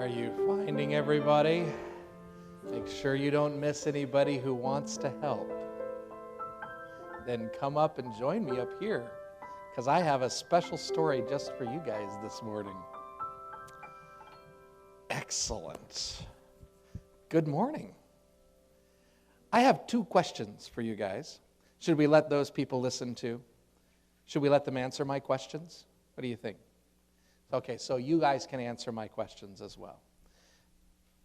Are you finding everybody? Make sure you don't miss anybody who wants to help. Then come up and join me up here, because I have a special story just for you guys this morning. Excellent. Good morning. I have 2 questions for you guys. Should we let those people listen too? Should we let them answer my questions? What do you think? Okay, so you guys can answer my questions as well.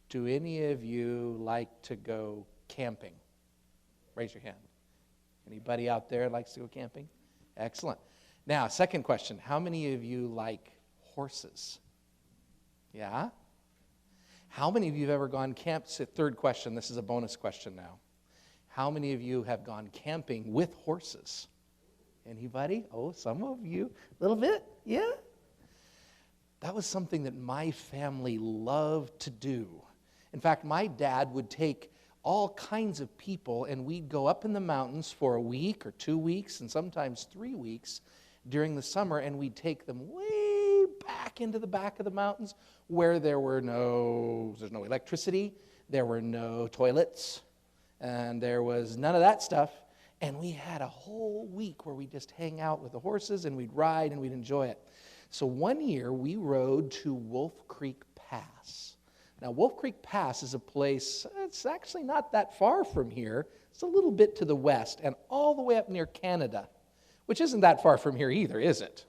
Do any of you like to go camping? Raise your hand. Anybody out there likes to go camping? Excellent. Now, second question. How many of you like horses? Yeah? How many of you have ever gone camping? Third question. This is a bonus question now. How many of you have gone camping with horses? Anybody? Oh, some of you. A little bit? Yeah? That was something that my family loved to do. In fact, my dad would take all kinds of people, and we'd go up in the mountains for a week or 2 weeks and sometimes 3 weeks during the summer, and we'd take them way back into the back of the mountains where there's no electricity, there were no toilets, and there was none of that stuff. And we had a whole week where we'd just hang out with the horses, and we'd ride, and we'd enjoy it. So one year, we rode to Wolf Creek Pass. Now, Wolf Creek Pass is a place, it's actually not that far from here. It's a little bit to the west and all the way up near Canada, which isn't that far from here either, is it?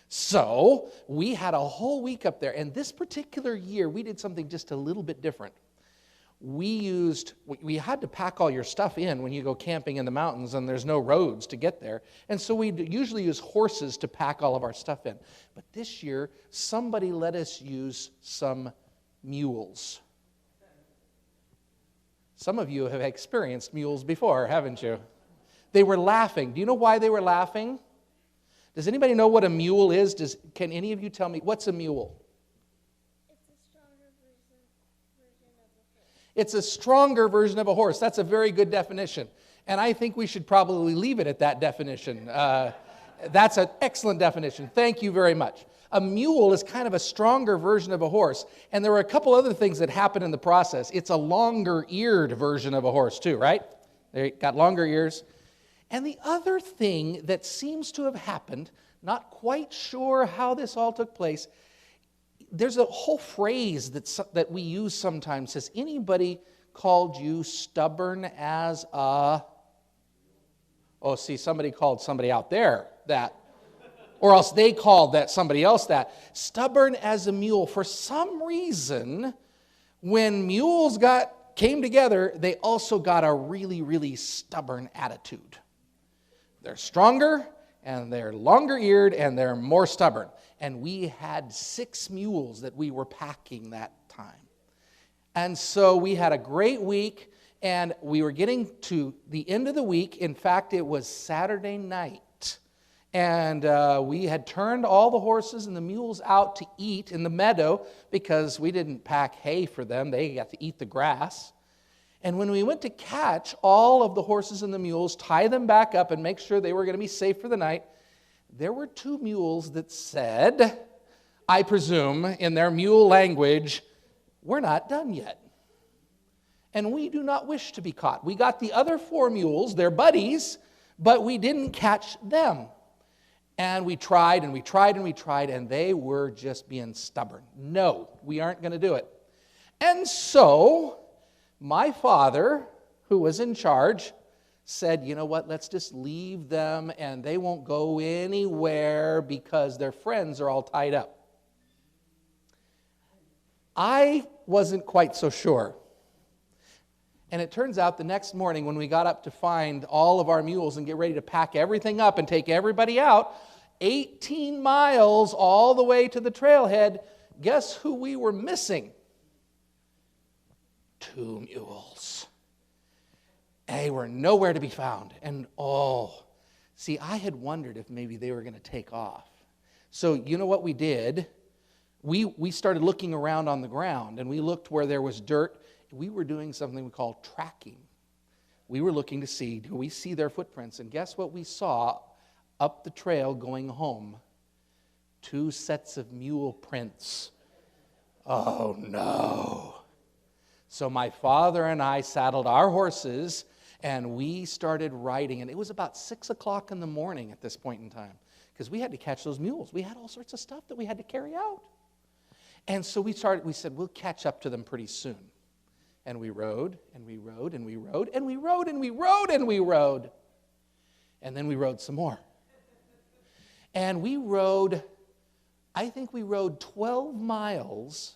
So we had a whole week up there, and this particular year, we did something just a little bit different. We had to pack all your stuff in when you go camping in the mountains, and there's no roads to get there. And so we usually use horses to pack all of our stuff in. But this year, somebody let us use some mules. Some of you have experienced mules before, haven't you? They were laughing. Do you know why they were laughing? Does anybody know what a mule is? Can any of you tell me, what's a mule? It's a stronger version of a horse. That's a very good definition. And I think we should probably leave it at that definition. That's an excellent definition. Thank you very much. A mule is kind of a stronger version of a horse. And there were a couple other things that happen in the process. It's a longer-eared version of a horse too, right? They got longer ears. And the other thing that seems to have happened, not quite sure how this all took place, there's a whole phrase that we use sometimes. Has anybody called you stubborn as a... Oh, see, somebody called somebody out there that. Or else they called that somebody else that. Stubborn as a mule. For some reason, when mules came together, they also got a really, really stubborn attitude. They're stronger, and they're longer-eared, and they're more stubborn. And we had 6 mules that we were packing that time. And so we had a great week, and we were getting to the end of the week. In fact, it was Saturday night. And we had turned all the horses and the mules out to eat in the meadow because we didn't pack hay for them. They got to eat the grass. And when we went to catch all of the horses and the mules, tie them back up and make sure they were going to be safe for the night, there were 2 mules that said, I presume, in their mule language, we're not done yet. And we do not wish to be caught. We got the other 4 mules, they're buddies, but we didn't catch them. And we tried and we tried and we tried, and they were just being stubborn. No, we aren't going to do it. And so my father, who was in charge, said, you know what, let's just leave them and they won't go anywhere because their friends are all tied up. I wasn't quite so sure. And it turns out the next morning when we got up to find all of our mules and get ready to pack everything up and take everybody out, 18 miles all the way to the trailhead, guess who we were missing? 2 mules. They were nowhere to be found. And see, I had wondered if maybe they were going to take off. So you know what we did? We started looking around on the ground, and we looked where there was dirt. We were doing something we call tracking. We were looking to see, do we see their footprints? And guess what we saw up the trail going home? 2 sets of mule prints Oh, no. So my father and I saddled our horses, and we started riding. And it was about 6 o'clock in the morning at this point in time, because we had to catch those mules. We had all sorts of stuff that we had to carry out. And so we said, we'll catch up to them pretty soon. And we rode, and we rode, and we rode, and we rode, and we rode, and we rode. And then we rode some more. And we rode, I think we rode 12 miles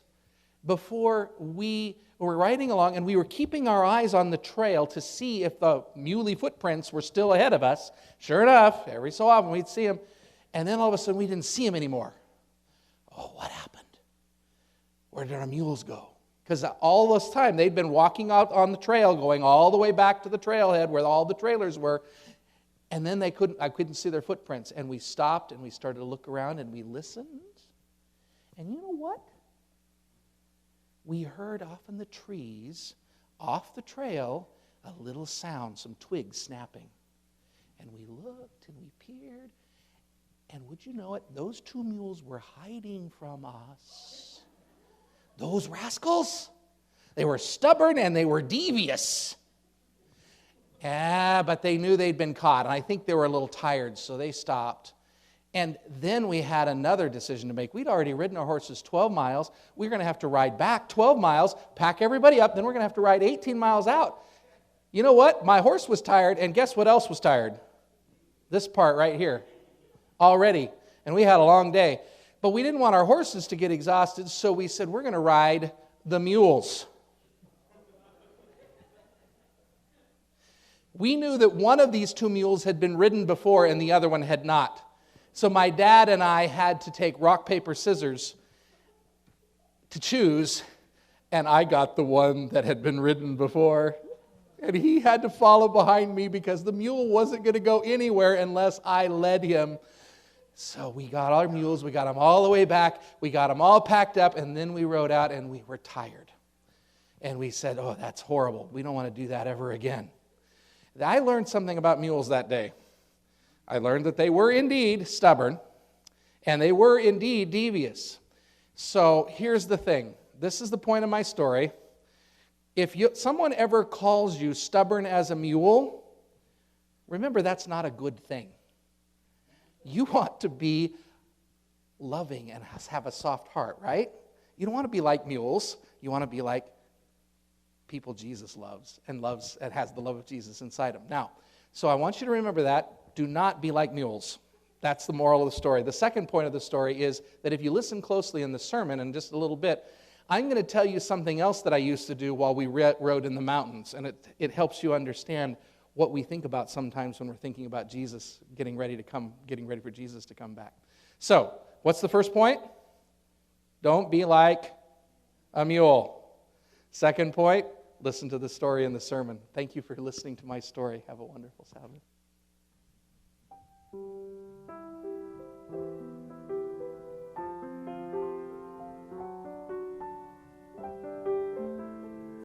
before we were riding along, and we were keeping our eyes on the trail to see if the muley footprints were still ahead of us. Sure enough, every so often we'd see them. And then all of a sudden we didn't see them anymore. Oh, what happened? Where did our mules go? Because all this time they'd been walking out on the trail, going all the way back to the trailhead where all the trailers were. And then I couldn't see their footprints. And we stopped and we started to look around and we listened. And you know what? We heard off in the trees, off the trail, a little sound, some twigs snapping. And we looked and we peered. And would you know it, those two mules were hiding from us. Those rascals, they were stubborn and they were devious. Yeah, but they knew they'd been caught, and I think they were a little tired, so they stopped. And then we had another decision to make. We'd already ridden our horses 12 miles. We were going to have to ride back 12 miles, pack everybody up, then we're going to have to ride 18 miles out. You know what? My horse was tired, and guess what else was tired? This part right here, already. And we had a long day. But we didn't want our horses to get exhausted, so we said, we're going to ride the mules. We knew that one of these two mules had been ridden before and the other one had not. So my dad and I had to take rock, paper, scissors to choose, and I got the one that had been ridden before. And he had to follow behind me because the mule wasn't going to go anywhere unless I led him. So we got our mules, we got them all the way back, we got them all packed up, and then we rode out and we were tired. And we said, oh, that's horrible. We don't want to do that ever again. I learned something about mules that day. I learned that they were indeed stubborn, and they were indeed devious. So here's the thing. This is the point of my story. If someone ever calls you stubborn as a mule, remember that's not a good thing. You want to be loving and have a soft heart, right? You don't want to be like mules. You want to be like people Jesus loves and has the love of Jesus inside them. Now, so I want you to remember that. Do not be like mules. That's the moral of the story. The second point of the story is that if you listen closely in the sermon in just a little bit, I'm going to tell you something else that I used to do while we rode in the mountains, and it helps you understand what we think about sometimes when we're thinking about Jesus getting ready for Jesus to come back. So, what's the first point? Don't be like a mule. Second point, listen to the story in the sermon. Thank you for listening to my story. Have a wonderful Sabbath.